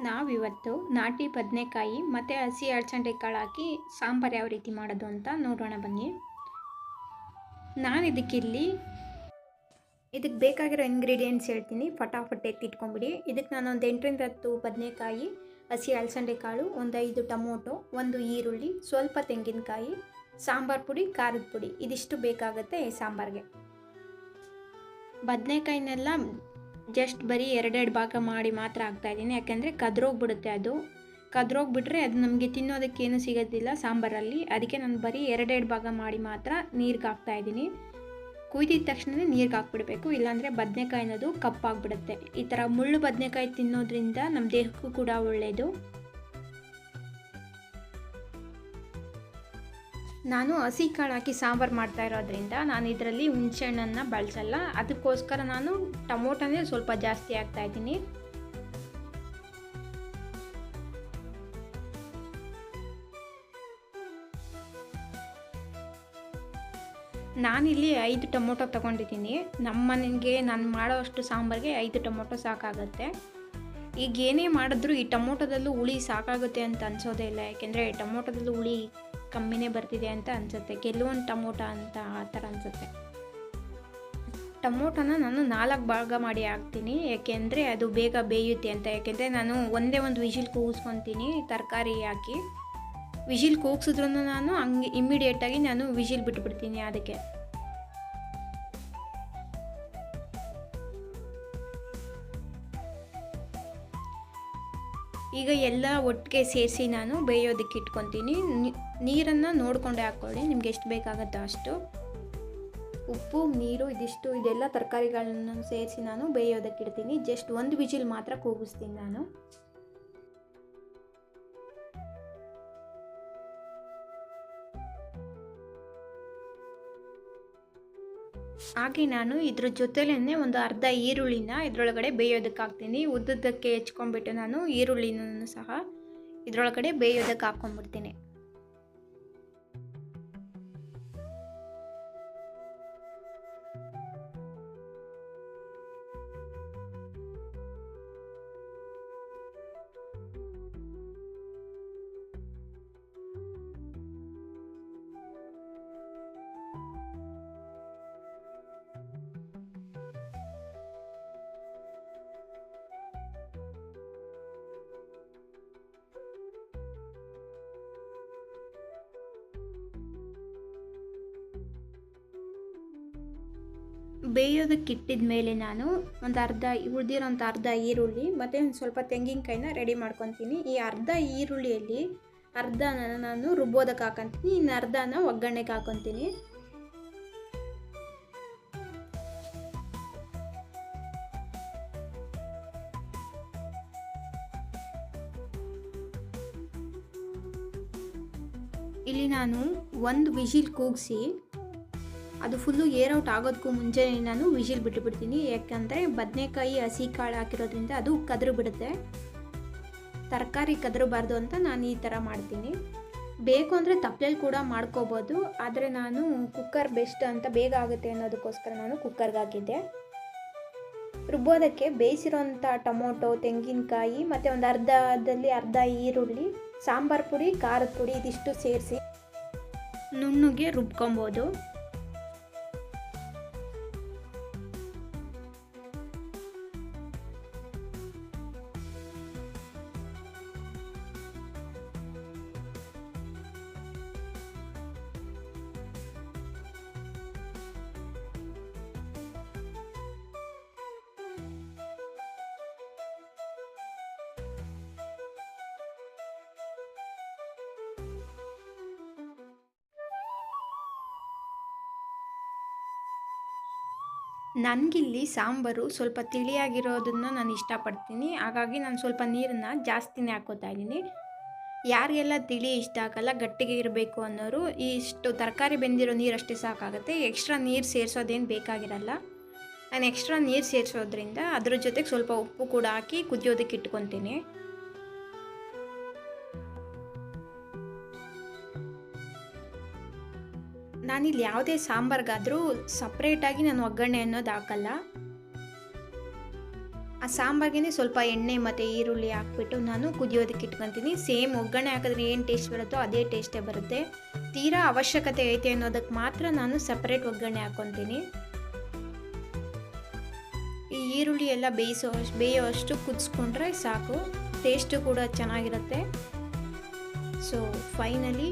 ನಾವಿವತ್ತು ನಾಟಿ ಬದನೆಕಾಯಿ ಮತ್ತು ಹಸಿ ಅಲಸಂದೆ ಕಾಳು ಹಾಕಿ ಸಾಂಬಾರು ಯಾವ ರೀತಿ ಮಾಡೋದು ಅಂತ ನೋಡೋಣ ಬನ್ನಿ. ನಾನು ಇದಕ್ಕೆ ಬೇಕಾಗಿರೋ ಇಂಗ್ರೀಡಿಯೆಂಟ್ಸ್ ಹೇಳ್ತೀನಿ, ಫಟಾಫಟ್ ಎತ್ತಿಟ್ಕೊಂಬಿಡಿ. ಇದಕ್ಕೆ ನಾನು ಒಂದು 8ರಿಂದ 10 ಬದನೆಕಾಯಿ, ಹಸಿ ಅಲಸಂದೆ ಕಾಳು, ಒಂದು 5 ಟೊಮೊಟೊ, ಒಂದು ಈರುಳ್ಳಿ, ಸ್ವಲ್ಪ ತೆಂಗಿನಕಾಯಿ, ಸಾಂಬಾರು ಪುಡಿ, ಖಾರದ ಪುಡಿ, ಇದಿಷ್ಟು ಬೇಕಾಗುತ್ತೆ ಸಾಂಬಾರಿಗೆ. ಬದನೆಕಾಯಿನೆಲ್ಲ ಜಸ್ಟ್ ಬರೀ 2 ಭಾಗ ಮಾಡಿ ಮಾತ್ರ ಹಾಕ್ತಾಯಿದ್ದೀನಿ, ಯಾಕೆಂದರೆ ಕದ್ರೋಗ್ಬಿಡುತ್ತೆ. ಅದು ಕದ್ರೋಗ್ಬಿಟ್ರೆ ಅದು ನಮಗೆ ತಿನ್ನೋದಕ್ಕೇನು ಸಿಗೋದಿಲ್ಲ ಸಾಂಬಾರಲ್ಲಿ. ಅದಕ್ಕೆ ನಾನು ಬರೀ 2 ಭಾಗ ಮಾಡಿ ಮಾತ್ರ ನೀರಿಗೆ ಹಾಕ್ತಾಯಿದ್ದೀನಿ. ಕುಯ್ದಿದ ತಕ್ಷಣ ನೀರಿಗೆ ಹಾಕ್ಬಿಡ್ಬೇಕು, ಇಲ್ಲಾಂದರೆ ಬದನೆಕಾಯಿ ಅನ್ನೋದು ಕಪ್ಪಾಗ್ಬಿಡುತ್ತೆ. ಈ ಥರ ಮುಳ್ಳು ಬದನೆಕಾಯಿ ತಿನ್ನೋದ್ರಿಂದ ನಮ್ಮ ದೇಹಕ್ಕೂ ಕೂಡ ಒಳ್ಳೆಯದು. ನಾನು ಹಸಿ ಕಾಳು ಹಾಕಿ ಸಾಂಬಾರು ಮಾಡ್ತಾ ಇರೋದ್ರಿಂದ ನಾನು ಇದರಲ್ಲಿ ಹುಣಸೆಹಣ್ಣನ್ನು ಬಳಸಲ್ಲ. ಅದಕ್ಕೋಸ್ಕರ ನಾನು ಟೊಮೊಟೊನೇ ಸ್ವಲ್ಪ ಜಾಸ್ತಿ ಹಾಕ್ತಾಯಿದ್ದೀನಿ. ನಾನಿಲ್ಲಿ 5 ಟೊಮೊಟೊ ತೊಗೊಂಡಿದ್ದೀನಿ. ನಮ್ಮ ಮನೆಗೆ ನಾನು ಮಾಡೋ ಅಷ್ಟು ಸಾಂಬಾರಿಗೆ 5 ಟೊಮೊಟೊ ಸಾಕಾಗುತ್ತೆ. ಈಗ ಏನೇ ಮಾಡಿದ್ರೂ ಈ ಟೊಮೊಟೊದಲ್ಲೂ ಹುಳಿ ಸಾಕಾಗುತ್ತೆ ಅಂತ ಅನಿಸೋದೇ ಇಲ್ಲ, ಯಾಕೆಂದರೆ ಟೊಮೊಟೊದಲ್ಲೂ ಹುಳಿ ಕಮ್ಮಿನೇ ಬರ್ತಿದೆ ಅಂತ ಅನಿಸುತ್ತೆ. ಕೆಲವೊಂದು ಟೊಮೊಟೊ ಅಂತ ಆ ಥರ ಅನಿಸುತ್ತೆ. ಟೊಮೊಟೊನ ನಾನು 4 ಭಾಗ ಮಾಡಿ ಹಾಕ್ತೀನಿ, ಯಾಕೆಂದರೆ ಅದು ಬೇಗ ಬೇಯುತ್ತೆ ಅಂತ. ಯಾಕೆಂದರೆ ನಾನು ಒಂದೇ ಒಂದು ವಿಷಿಲ್ ಕೂಗಿಸ್ಕೊತೀನಿ ತರಕಾರಿ ಹಾಕಿ. ವಿಷಿಲ್ ಕೂಗಿಸಿದ್ರೂ ನಾನು ಹಂಗೆ ಇಮ್ಮಿಡಿಯೇಟಾಗಿ ನಾನು ವಿಷಿಲ್ ಬಿಟ್ಬಿಡ್ತೀನಿ. ಅದಕ್ಕೆ ಈಗ ಎಲ್ಲ ಒಟ್ಟಿಗೆ ಸೇರಿಸಿ ನಾನು ಬೇಯೋದಕ್ಕೆ ಇಟ್ಕೊತೀನಿ. ನೀರನ್ನು ನೋಡಿಕೊಂಡೆ ಹಾಕ್ಕೊಳ್ಳಿ, ನಿಮ್ಗೆ ಎಷ್ಟು ಬೇಕಾಗುತ್ತೋ ಅಷ್ಟು. ಉಪ್ಪು, ನೀರು, ಇದೆಲ್ಲ ತರಕಾರಿಗಳನ್ನು ಸೇರಿಸಿ ನಾನು ಬೇಯೋದಕ್ಕೆ ಇಡ್ತೀನಿ. ಜಸ್ಟ್ 1 ವಿಜಿಲ್ ಮಾತ್ರ ಕೂಗಿಸ್ತೀನಿ ನಾನು. ಹಾಗೆ ನಾನು ಇದ್ರ ಜೊತೆಲೇ ಒಂದು ಅರ್ಧ ಈರುಳ್ಳಿನ ಇದರೊಳಗಡೆ ಬೇಯೋದಕ್ಕೆ ಹಾಕ್ತೀನಿ. ಉದ್ದಕ್ಕೆ ಹೆಚ್ಕೊಂಡ್ಬಿಟ್ಟು ನಾನು ಈರುಳ್ಳಿನೂ ಸಹ ಇದರೊಳಗಡೆ ಬೇಯೋದಕ್ಕೆ ಹಾಕ್ಕೊಂಡ್ಬಿಡ್ತೀನಿ. ಬೇಯೋದಕ್ಕೆ ಇಟ್ಟಿದ ಮೇಲೆ ನಾನು ಉಳಿದಿರೋಂಥ ಅರ್ಧ ಈರುಳ್ಳಿ ಮತ್ತು ಒಂದು ಸ್ವಲ್ಪ ತೆಂಗಿನಕಾಯಿನ ರೆಡಿ ಮಾಡ್ಕೊತೀನಿ. ಈ ಅರ್ಧ ಈರುಳ್ಳಿಯಲ್ಲಿ ಅರ್ಧನ ನಾನು ರುಬ್ಬೋದಕ್ಕೆ ಹಾಕೊತೀನಿ, ಇನ್ನು ಅರ್ಧನ ಒಗ್ಗರಣೆಗೆ ಹಾಕೊತೀನಿ. ಇಲ್ಲಿ ನಾನು 1 ವಿಷಿಲ್ ಕೂಗಿಸಿ ಅದು ಫುಲ್ಲು ಏರ್ ಔಟ್ ಆಗೋದಕ್ಕೂ ಮುಂಚೆ ನಾನು ವಿಷಿಲ್ ಬಿಟ್ಟುಬಿಡ್ತೀನಿ. ಯಾಕಂದರೆ ಬದನೆಕಾಯಿ ಹಸಿ ಕಾಳು ಹಾಕಿರೋದ್ರಿಂದ ಅದು ಕದ್ರು ಬಿಡುತ್ತೆ. ತರಕಾರಿ ಕದ್ರಬಾರ್ದು ಅಂತ ನಾನು ಈ ಥರ ಮಾಡ್ತೀನಿ. ಬೇಕು ಅಂದರೆ ತಪ್ಪಲೆಯಲ್ಲಿ ಕೂಡ ಮಾಡ್ಕೋಬೋದು, ಆದರೆ ನಾನು ಕುಕ್ಕರ್ ಬೆಸ್ಟ್ ಅಂತ ಬೇಗ ಆಗುತ್ತೆ ಅನ್ನೋದಕ್ಕೋಸ್ಕರ ನಾನು ಕುಕ್ಕರ್ಗೆ ಹಾಕಿದ್ದೆ. ರುಬ್ಬೋದಕ್ಕೆ ಬೇಯಿಸಿರೋಂಥ ಟೊಮೊಟೊ, ತೆಂಗಿನಕಾಯಿ ಮತ್ತು ಒಂದು ಅರ್ಧ ಈರುಳ್ಳಿ, ಸಾಂಬಾರು ಪುಡಿ, ಖಾರದ ಪುಡಿ, ಇದಿಷ್ಟು ಸೇರಿಸಿ ನುಣ್ಣಗೆ ರುಬ್ಕೊಬೋದು. ನನಗಿಲ್ಲಿ ಸಾಂಬಾರು ಸ್ವಲ್ಪ ತಿಳಿಯಾಗಿರೋದನ್ನು ನಾನು ಇಷ್ಟಪಡ್ತೀನಿ. ಹಾಗಾಗಿ ನಾನು ಸ್ವಲ್ಪ ನೀರನ್ನು ಜಾಸ್ತಿನೇ ಹಾಕ್ಕೋತಾ ಇದ್ದೀನಿ. ಯಾರಿಗೆಲ್ಲ ತಿಳಿ ಇಷ್ಟ ಆಗಲ್ಲ, ಗಟ್ಟಿಗೆ ಇರಬೇಕು ಅನ್ನೋರು ಇಷ್ಟು ತರಕಾರಿ ಬೆಂದಿರೋ ನೀರು ಅಷ್ಟೇ ಸಾಕಾಗುತ್ತೆ. ಎಕ್ಸ್ಟ್ರಾ ನೀರು ಸೇರಿಸೋದೇನು ಬೇಕಾಗಿರಲ್ಲ. ನಾನು ಎಕ್ಸ್ಟ್ರಾ ನೀರು ಸೇರಿಸೋದ್ರಿಂದ ಅದ್ರ ಜೊತೆಗೆ ಸ್ವಲ್ಪ ಉಪ್ಪು ಕೂಡ ಹಾಕಿ ಕುದಿಯೋದಕ್ಕೆ ಇಟ್ಕೊತೀನಿ. ನಾನಿಲ್ಲಿ ಯಾವುದೇ ಸಾಂಬಾರ್ಗಾದರೂ ಸಪ್ರೇಟಾಗಿ ನಾನು ಒಗ್ಗರಣೆ ಅನ್ನೋದು ಹಾಕಲ್ಲ. ಆ ಸಾಂಬಾರಿಗೆ ಸ್ವಲ್ಪ ಎಣ್ಣೆ ಮತ್ತು ಈರುಳ್ಳಿ ಹಾಕ್ಬಿಟ್ಟು ನಾನು ಕುದಿಯೋದಕ್ಕೆ ಇಟ್ಕೊತೀನಿ. ಸೇಮ್ ಒಗ್ಗರಣೆ ಹಾಕಿದ್ರೆ ಏನು ಟೇಸ್ಟ್ ಬರುತ್ತೋ ಅದೇ ಟೇಸ್ಟೇ ಬರುತ್ತೆ. ತೀರಾ ಅವಶ್ಯಕತೆ ಐತೆ ಅನ್ನೋದಕ್ಕೆ ಮಾತ್ರ ನಾನು ಸಪ್ರೇಟ್ ಒಗ್ಗರಣೆ ಹಾಕ್ಕೊತೀನಿ. ಈ ಈರುಳ್ಳಿ ಎಲ್ಲ ಬೇಯೋಷ್ಟು ಕುದಿಸ್ಕೊಂಡ್ರೆ ಸಾಕು, ಟೇಸ್ಟು ಕೂಡ ಚೆನ್ನಾಗಿರುತ್ತೆ. ಸೊ ಫೈನಲಿ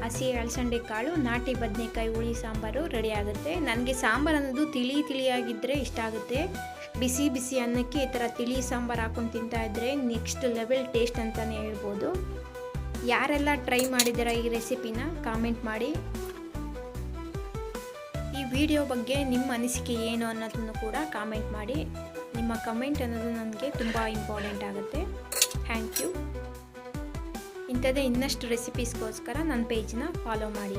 ಹಸಿ ಅಲಸಂಡೆ ಕಾಳು ನಾಟಿ ಬದನೆಕಾಯಿ ಹುಳಿ ಸಾಂಬಾರು ರೆಡಿ ಆಗುತ್ತೆ. ನನಗೆ ಸಾಂಬಾರು ಅನ್ನೋದು ತಿಳಿಯಾಗಿದ್ದರೆ ಇಷ್ಟ ಆಗುತ್ತೆ. ಬಿಸಿ ಬಿಸಿ ಅನ್ನಕ್ಕೆ ಈ ಥರ ತಿಳಿ ಸಾಂಬಾರು ಹಾಕೊಂಡು ತಿಂತಾಯಿದ್ರೆ ನೆಕ್ಸ್ಟ್ ಲೆವೆಲ್ ಟೇಸ್ಟ್ ಅಂತಲೇ ಹೇಳ್ಬೋದು. ಯಾರೆಲ್ಲ ಟ್ರೈ ಮಾಡಿದ್ದೀರಾ ಈ ರೆಸಿಪಿನ ಕಾಮೆಂಟ್ ಮಾಡಿ. ಈ ವಿಡಿಯೋ ಬಗ್ಗೆ ನಿಮ್ಮ ಅನಿಸಿಕೆ ಏನು ಅನ್ನೋದನ್ನು ಕೂಡ ಕಾಮೆಂಟ್ ಮಾಡಿ. ನಿಮ್ಮ ಕಮೆಂಟ್ ಅನ್ನೋದು ನನಗೆ ತುಂಬ ಇಂಪಾರ್ಟೆಂಟ್ ಆಗುತ್ತೆ. Thank you. ಇಂಥದ್ದೇ ಇನ್ನಷ್ಟು ರೆಸಿಪೀಸ್ಗೋಸ್ಕರ ನನ್ನ ಪೇಜ್ನ ಫಾಲೋ ಮಾಡಿ.